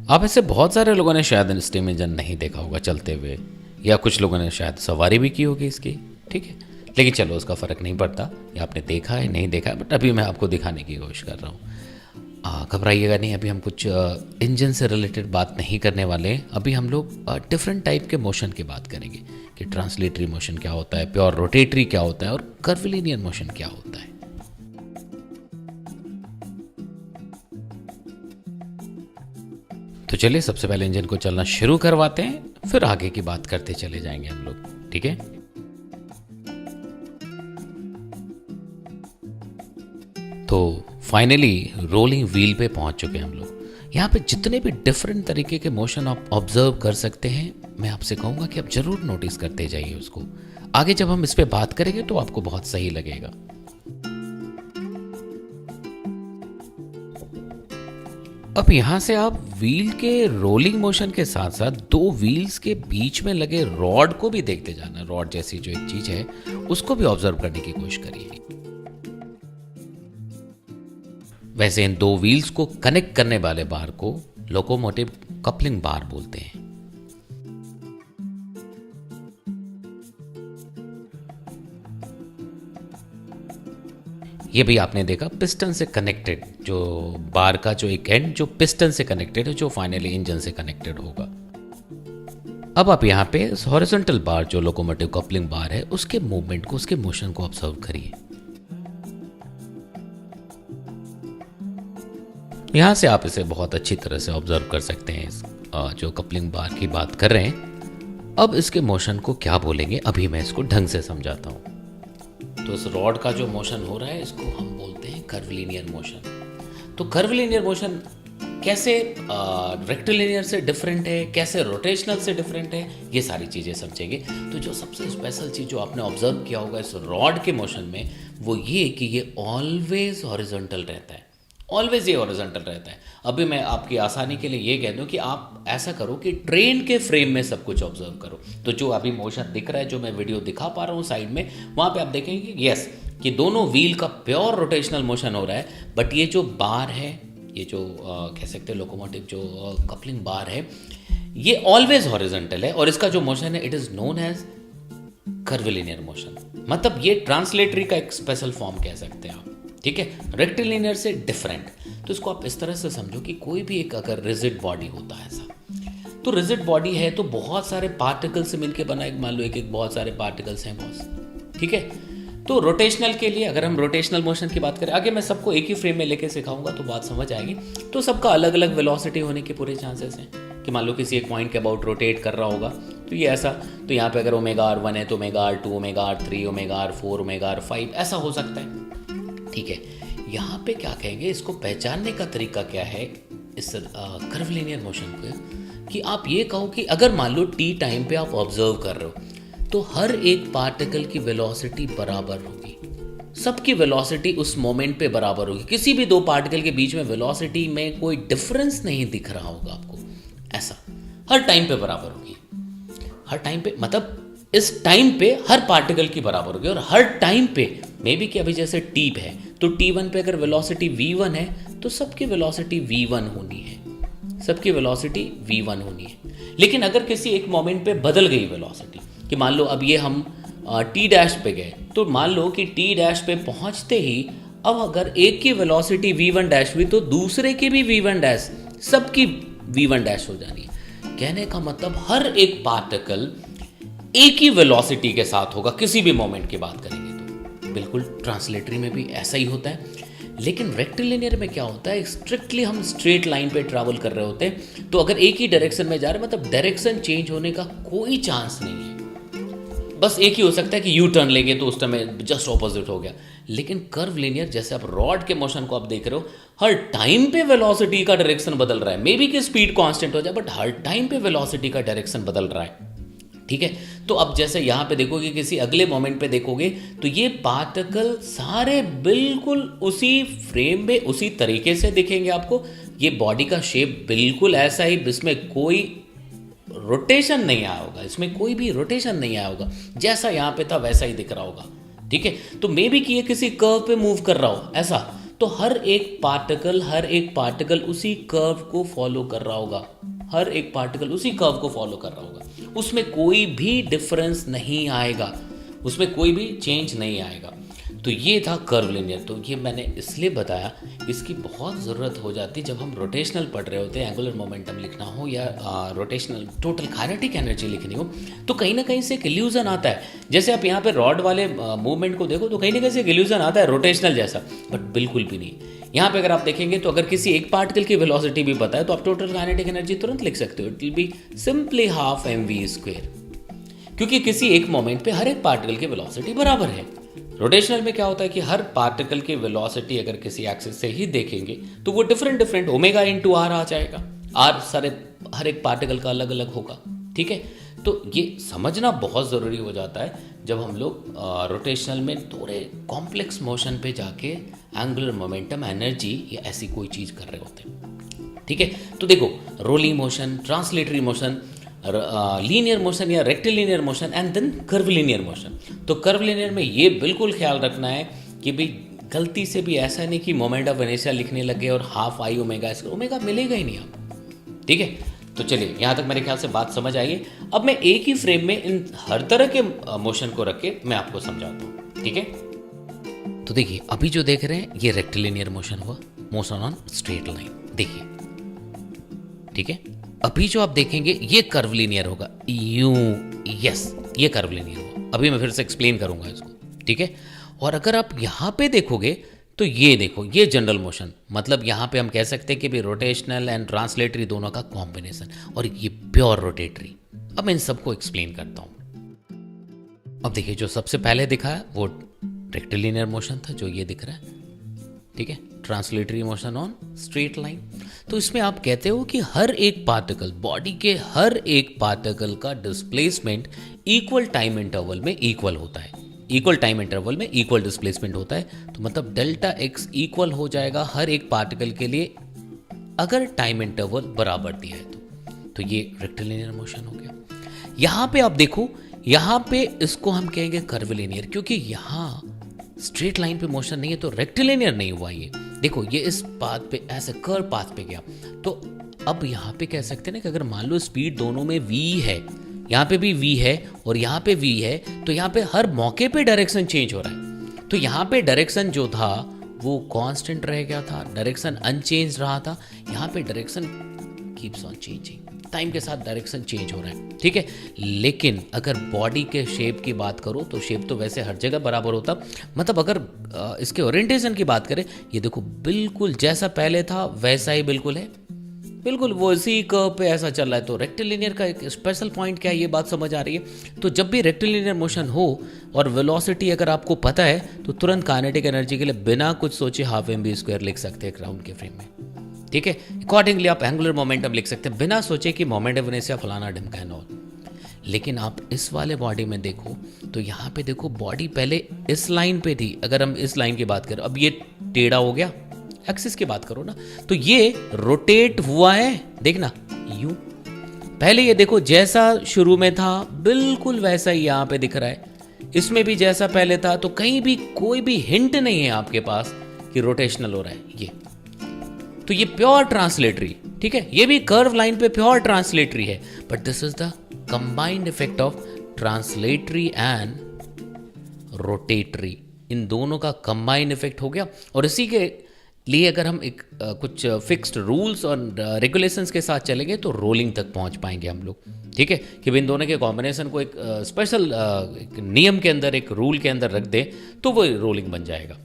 आप ऐसे बहुत सारे लोगों ने शायद स्टीम इंजन नहीं देखा होगा चलते हुए, या कुछ लोगों ने शायद सवारी भी की होगी इसकी, ठीक है। लेकिन चलो उसका फ़र्क नहीं पड़ता, या आपने देखा है नहीं देखा है, बट अभी मैं आपको दिखाने की कोशिश कर रहा हूँ। घबराइएगा नहीं, अभी हम कुछ इंजन से रिलेटेड बात नहीं करने वाले हैं। अभी हम लोग डिफरेंट टाइप के मोशन की बात करेंगे कि ट्रांसलेटरी मोशन क्या होता है, प्योर रोटेटरी क्या होता है, और कर्विलिनियर मोशन क्या होता है। तो चलिए सबसे पहले इंजन को चलना शुरू करवाते हैं, फिर आगे की बात करते चले जाएंगे हम लोग, ठीक है। तो फाइनली रोलिंग व्हील पे पहुंच चुके हैं हम लोग। यहाँ पे जितने भी डिफरेंट तरीके के मोशन आप ऑब्जर्व कर सकते हैं, मैं आपसे कहूँगा कि आप जरूर नोटिस करते जाइए उसको। आगे जब हम इस पे बात करेंगे तो आपको बहुत सही लगेगा। अब यहाँ से आप व्हील के रोलिंग मोशन के साथ साथ दो व्हील्स के बीच में लगे रॉड को भी देखते जाना। रॉड जैसी जो एक चीज है उसको भी ऑब्जर्व करने की कोशिश करिए। वैसे इन दो व्हील्स को कनेक्ट करने वाले बार को लोकोमोटिव कपलिंग बार बोलते हैं। ये भी आपने देखा पिस्टन से कनेक्टेड, जो बार का जो एक एंड जो पिस्टन से कनेक्टेड है, जो फाइनली इंजन से कनेक्टेड होगा। अब आप यहाँ पे हॉरिजॉन्टल बार जो लोकोमोटिव कपलिंग बार है उसके मूवमेंट को, उसके मोशन को ऑब्जर्व करिए। यहाँ से आप इसे बहुत अच्छी तरह से ऑब्जर्व कर सकते हैं। जो कपलिंग बार की बात कर रहे हैं, अब इसके मोशन को क्या बोलेंगे अभी मैं इसको ढंग से समझाता हूँ। तो इस रॉड का जो मोशन हो रहा है इसको हम बोलते हैं कर्वलिनियर मोशन। तो कर्वलिनियर मोशन कैसे रेक्टिलिनियर से डिफरेंट है, कैसे रोटेशनल से डिफरेंट है, ये सारी चीज़ें समझेंगे। तो जो सबसे स्पेशल चीज़ जो आपने ऑब्जर्व किया होगा इस रॉड के मोशन में, वो ये कि ये ऑलवेज हॉरिजॉन्टल रहता है। ऑलवेज ये हॉरिजॉन्टल रहता है। अभी मैं आपकी आसानी के लिए ये कह दूं कि आप ऐसा करो कि ट्रेन के फ्रेम में सब कुछ ऑब्जर्व करो। तो जो अभी मोशन दिख रहा है, जो मैं वीडियो दिखा पा रहा हूँ साइड में, वहाँ पे आप देखेंगे कि यस कि दोनों व्हील का प्योर रोटेशनल मोशन हो रहा है। बट ये जो बार है, ये जो कह सकते हैं लोकोमोटिव जो कपलिंग बार है, ये ऑलवेज हॉरिजॉन्टल है। और इसका जो मोशन है it is known as curvilinear motion. मतलब ये ट्रांसलेटरी का एक स्पेशल फॉर्म कह सकते हैं आप, ठीक है, रेक्टिलिनियर से डिफरेंट। तो इसको आप इस तरह से समझो कि कोई भी एक अगर रिजिड बॉडी होता है ऐसा, तो रिजिड बॉडी है तो बहुत सारे पार्टिकल से मिलकर बना एक, मान लो एक बहुत सारे पार्टिकल्स हैं बॉस, ठीक है। तो रोटेशनल के लिए अगर हम रोटेशनल मोशन की बात करें, आगे मैं सबको एक ही फ्रेम में लेके सिखाऊंगा तो बात समझ आएगी। तो सबका अलग अलग वेलोसिटी होने के पूरे चांसेस हैं कि मान लो किसी एक पॉइंट के अबाउट रोटेट कर रहा होगा तो ये ऐसा, तो यहाँ पे अगर ओमेगा R1 है तो omega R2, omega R3, omega R4, omega R5 ऐसा हो सकता है, ठीक है। यहाँ पे क्या कहेंगे, इसको पहचानने का तरीका क्या है इस कर्वलिनियर मोशन को, कि आप ये कहो कि अगर मान लो t टाइम पे आप ऑब्जर्व कर रहे हो तो हर एक पार्टिकल की वेलोसिटी बराबर होगी, सबकी वेलोसिटी उस मोमेंट पे बराबर होगी। किसी भी दो पार्टिकल के बीच में वेलोसिटी में कोई डिफरेंस नहीं दिख रहा होगा आपको, ऐसा हर टाइम पे बराबर होगी। हर टाइम पे मतलब इस टाइम पे हर पार्टिकल की बराबर होगी। और हर टाइम पे मे बी कि अभी जैसे टी है तो t1 पे अगर वेलोसिटी v1 है तो सबकी वेलोसिटी v1 होनी है, सबकी वेलोसिटी v1 होनी है। लेकिन अगर किसी एक मोमेंट पे बदल गई वेलोसिटी, कि मान लो अब ये हम t डैश पे गए, तो मान लो कि t डैश पे पहुंचते ही अब अगर एक की वेलोसिटी v1 डैश हुई तो दूसरे की भी v1 डैश, सबकी v1 डैश हो जानी है। कहने का मतलब हर एक पार्टिकल एक ही वेलोसिटी के साथ होगा किसी भी मोमेंट की बात करेंगे तो। बिल्कुल ट्रांसलेटरी में भी ऐसा ही होता है। लेकिन रेक्टिलिनियर में क्या होता है, स्ट्रिक्टली हम स्ट्रेट लाइन पे ट्रैवल कर रहे होते हैं, तो अगर एक ही डायरेक्शन में जा रहे हैं मतलब डायरेक्शन चेंज होने का कोई चांस नहीं है। बस एक ही हो सकता है कि यू टर्न लेंगे तो उस टाइम जस्ट ऑपोजिट हो गया। लेकिन कर्व लिनियर जैसे आप रॉड के मोशन को आप देख रहे हो, हर टाइम पे वेलोसिटी का डायरेक्शन बदल रहा है। मे बी कि स्पीड कांस्टेंट हो जाए बट हर टाइम पे वेलोसिटी का डायरेक्शन बदल रहा है, ठीक है। तो अब जैसे यहाँ पे देखोगे, किसी अगले मोमेंट पे देखोगे तो ये पार्टिकल सारे बिल्कुल उसी फ्रेम में उसी तरीके से दिखेंगे आपको। ये बॉडी का शेप बिल्कुल ऐसा ही, इसमें कोई रोटेशन नहीं आया होगा, इसमें कोई भी रोटेशन नहीं आया होगा, जैसा यहाँ पे था वैसा ही दिख रहा होगा, ठीक है। तो मे बी कि ये किसी कर्व पे मूव कर रहा हो ऐसा, तो हर एक पार्टिकल उसी कर्व को फॉलो कर रहा होगा, हर एक पार्टिकल उसी कर्व को फॉलो कर रहा होगा, उसमें कोई भी डिफरेंस नहीं आएगा, उसमें कोई भी चेंज नहीं आएगा। तो ये था कर्व लिनियर। तो ये मैंने इसलिए बताया, इसकी बहुत ज़रूरत हो जाती है जब हम रोटेशनल पढ़ रहे होते हैं, एंगुलर मोमेंटम लिखना हो या रोटेशनल टोटल काइनेटिक एनर्जी लिखनी हो, तो कहीं ना कहीं से एक इल्यूजन आता है। जैसे आप यहाँ पे रॉड वाले मूवमेंट को देखो तो कहीं ना कहीं से एक इल्यूजन आता है रोटेशनल जैसा, बट बिल्कुल भी नहीं। यहाँ पे अगर आप देखेंगे तो अगर किसी एक पार्टिकल की वेलोसिटी भी पता है तो आप टोटल काइनेटिक एनर्जी तुरंत लिख सकते हो, it will be simply half mv², क्योंकि किसी एक मोमेंट पे हर एक पार्टिकल की वेलोसिटी बराबर है। रोटेशनल में क्या होता है कि हर पार्टिकल की वेलोसिटी अगर किसी एक्सिस से ही देखेंगे तो वो डिफरेंट ओमेगा इंटू आर आ जाएगा, आर सारे हर एक पार्टिकल का अलग अलग होगा, ठीक है। तो ये समझना बहुत ज़रूरी हो जाता है जब हम लोग रोटेशनल में थोड़े कॉम्प्लेक्स मोशन पे जाके एंगुलर मोमेंटम एनर्जी या ऐसी कोई चीज़ कर रहे होते हैं, ठीक है। तो देखो, rolling motion, translatory motion, linear motion या rectilinear motion and then curvilinear motion. तो कर्वलिनियर में ये बिल्कुल ख्याल रखना है कि भाई गलती से भी ऐसा नहीं कि मोमेंट ऑफ इनर्शिया लिखने लगे और हाफ आई ओमेगा, इसका ओमेगा मिलेगा ही नहीं आप, ठीक है। तो चलिए, यहाँ तक मेरे ख्याल से बात समझ आई है। अब मैं एक ही फ्रेम में इन हर तरह के मोशन को रख के मैं आपको समझाता हूँ, ठीक है। तो देखिए, अभी जो देख रहे हैं ये रेक्टिलिनियर मोशन हुआ, मोशन ऑन स्ट्रेट लाइन, देखिए, ठीक है। अभी जो आप देखेंगे ये कर्वलिनियर होगा, यूं, यस, ये कर्वलिनियर हुआ। अभी मैं फिर से एक्सप्लेन करूंगा इसको, ठीक है। और अगर आप यहाँ पे देखोगे तो ये देखो, ये जनरल मोशन, मतलब यहाँ पे हम कह सकते हैं कि भी रोटेशनल एंड ट्रांसलेटरी दोनों का कॉम्बिनेशन, और ये प्योर रोटेटरी। अब मैं इन सबको एक्सप्लेन करता हूँ। अब देखिए, जो सबसे पहले दिखा है वो रेक्टिलिनियर मोशन था, जो ये दिख रहा है, ठीक है, translatory motion on straight line. तो इसमें आप कहते हो कि हर एक पार्टिकल, बॉडी के हर एक पार्टिकल का डिस्प्लेसमेंट इक्वल टाइम इंटरवल में इक्वल होता है, इक्वल टाइम इंटरवल में इक्वल डिस्प्लेसमेंट होता है। तो मतलब डेल्टा एक्स इक्वल हो जाएगा हर एक पार्टिकल के लिए अगर टाइम इंटरवल बराबर दिया है तो ये रेक्टिलिनियर मोशन हो गया। यहाँ पे आप देखो, यहाँ पे इसको हम कहेंगे कर्वलिनियर, क्योंकि यहाँ स्ट्रेट लाइन पे मोशन नहीं है, तो रेक्टिलिनियर नहीं हुआ ये। देखो, ये इस पाथ पे ऐसे कर्व पाथ पे गया। तो अब यहाँ पे कह सकते हैं ना कि अगर मान लो स्पीड दोनों में v है, यहाँ पे भी v है और यहाँ पे v है, तो यहाँ पे हर मौके पे डायरेक्शन चेंज हो रहा है। तो यहाँ पे डायरेक्शन जो था वो कांस्टेंट रह गया था, डायरेक्शन अनचेंज रहा था। यहाँ पे direction keeps on changing, time के साथ डायरेक्शन चेंज हो रहा है, ठीक है। लेकिन अगर बॉडी के शेप की बात करो तो शेप तो वैसे हर जगह बराबर होता, मतलब अगर इसके ओरिएंटेशन की बात करें, ये देखो बिल्कुल जैसा पहले था वैसा ही बिल्कुल है, बिल्कुल वो इसी कर्व पे ऐसा चल रहा है। तो रेक्टिलिनियर का एक स्पेशल पॉइंट क्या है, ये बात समझ आ रही है। तो जब भी रेक्टिलिनियर मोशन हो और वेलोसिटी अगर आपको पता है तो तुरंत काइनेटिक एनर्जी के लिए बिना कुछ सोचे हाफ mv² लिख सकते हैं ग्राउंड के फ्रेम में, ठीक है। अकॉर्डिंगली आप एंगुलर मोमेंटम लिख सकते हैं बिना सोचे कि मोमेंट ऑफ इनर्शिया फलाना ढिमका एंड ऑल। लेकिन आप इस वाले बॉडी में देखो तो यहाँ पे देखो, बॉडी पहले इस लाइन पे थी। अगर हम इस लाइन की बात करें, अब ये टेढ़ा हो गया, एक्सिस की बात करो ना, तो ये रोटेट हुआ है, देखना यूं। पहले ये देखो जैसा शुरू में था बिल्कुल वैसा ही यहाँ पे दिख रहा है, इसमें भी जैसा पहले था। तो कहीं भी कोई भी हिंट नहीं है आपके पास कि रोटेशनल हो रहा है ये। तो ये प्योर ट्रांसलेटरी, ठीक है, ये भी कर्व लाइन पे प्योर ट्रांसलेटरी है, but this is the combined effect of translatory and rotatory. इन दोनों का कंबाइंड इफेक्ट हो गया। और इसी के लिए अगर हम एक कुछ फिक्स्ड रूल्स और रेगुलेशंस के साथ चलेंगे तो रोलिंग तक पहुंच पाएंगे हम लोग, ठीक है, कि इन दोनों के कॉम्बिनेशन को एक स्पेशल नियम के अंदर, एक रूल के अंदर रख दे तो वो रोलिंग बन जाएगा,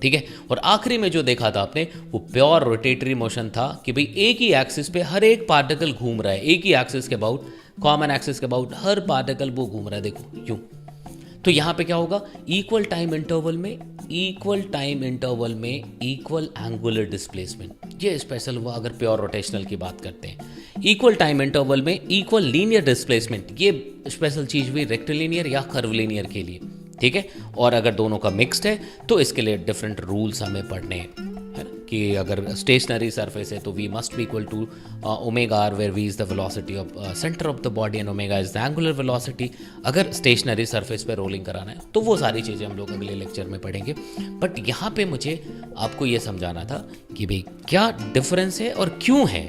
ठीक है। और आखिरी में जो देखा था आपने वो प्योर रोटेटरी मोशन था कि भाई एक ही एक्सिस पे हर एक पार्टिकल घूम रहा है, एक ही एक्सिस के अबाउट, कॉमन एक्सिस के अबाउट हर पार्टिकल वो घूम रहा है, देखो यूं। तो यहाँ पे क्या होगा, इक्वल टाइम इंटरवल में इक्वल एंगुलर डिस्प्लेसमेंट। ये स्पेशल हुआ अगर प्योर रोटेशनल की बात करते हैं। इक्वल टाइम इंटरवल में इक्वल लीनियर डिस्प्लेसमेंट, ये स्पेशल चीज हुई रेक्टिलिनियर या कर्वलिनियर के लिए, ठीक है। और अगर दोनों का मिक्स्ड है तो इसके लिए डिफरेंट रूल्स हमें पढ़ने हैं, है ना। कि अगर स्टेशनरी सरफेस है तो v must be equal to omega R, where v is the velocity of centre of the body and omega is the angular velocity. अगर स्टेशनरी सरफेस पे रोलिंग कराना है तो वो सारी चीज़ें हम लोग अगले लेक्चर में पढ़ेंगे। बट यहाँ पे मुझे आपको ये समझाना था कि भाई क्या डिफरेंस है और क्यों है,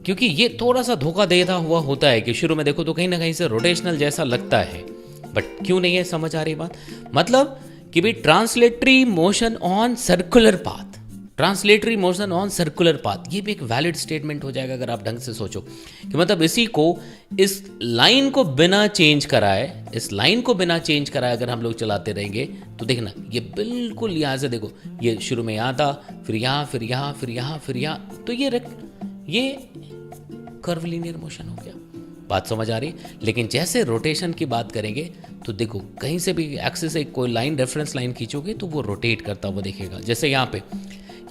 क्योंकि ये थोड़ा सा धोखा देता हुआ होता है कि शुरू में देखो तो कहीं ना कहीं से रोटेशनल जैसा लगता है, बट क्यों नहीं है समझ आ रही बात। मतलब कि भाई translatory motion on circular path, translatory motion on circular path, ये भी एक वैलिड स्टेटमेंट हो जाएगा अगर आप ढंग से सोचो कि मतलब इसी को, इस लाइन को बिना चेंज कराए, इस लाइन को बिना चेंज कराए अगर हम लोग चलाते रहेंगे तो देखना ये बिल्कुल यहाँ से देखो, ये शुरू में यहाँ था, फिर यहाँ, फिर यहाँ, फिर यहाँ, फिर यहाँ, तो ये कर्व लीनियर मोशन हो गया। बात समझ आ रही है। लेकिन जैसे रोटेशन की बात करेंगे तो देखो कहीं से भी एक्सिस से कोई लाइन, रेफरेंस लाइन खींचोगे तो वो रोटेट करता हुआ दिखेगा। जैसे यहाँ पे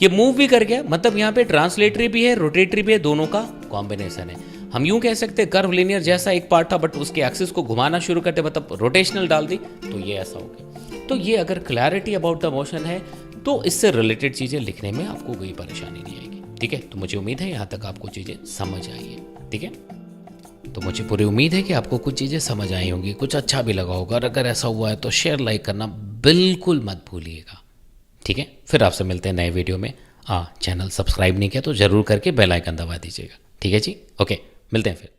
ये मूव भी कर गया, मतलब यहाँ पे ट्रांसलेटरी भी है, रोटेटरी भी है, दोनों का कॉम्बिनेशन है। हम यूं कह सकते हैं कर्व लीनियर जैसा एक पार्ट था बट उसके एक्सिस को घुमाना शुरू करते मतलब रोटेशनल डाल दी तो ये ऐसा हो गया। तो ये अगर क्लैरिटी अबाउट द मोशन है तो इससे रिलेटेड चीज़ें लिखने में आपको कोई परेशानी नहीं आएगी। ठीक है, तो मुझे उम्मीद है यहाँ तक आपको चीज़ें समझ आई है। ठीक है, तो मुझे पूरी उम्मीद है कि आपको कुछ चीज़ें समझ आई होंगी, कुछ अच्छा भी लगा होगा। और अगर ऐसा हुआ है तो शेयर लाइक करना बिल्कुल मत भूलिएगा। ठीक है, फिर आपसे मिलते हैं नए वीडियो में। हाँ, चैनल सब्सक्राइब नहीं किया तो ज़रूर करके बेल आइकन दबा दीजिएगा। ठीक है जी, ओके, मिलते हैं फिर।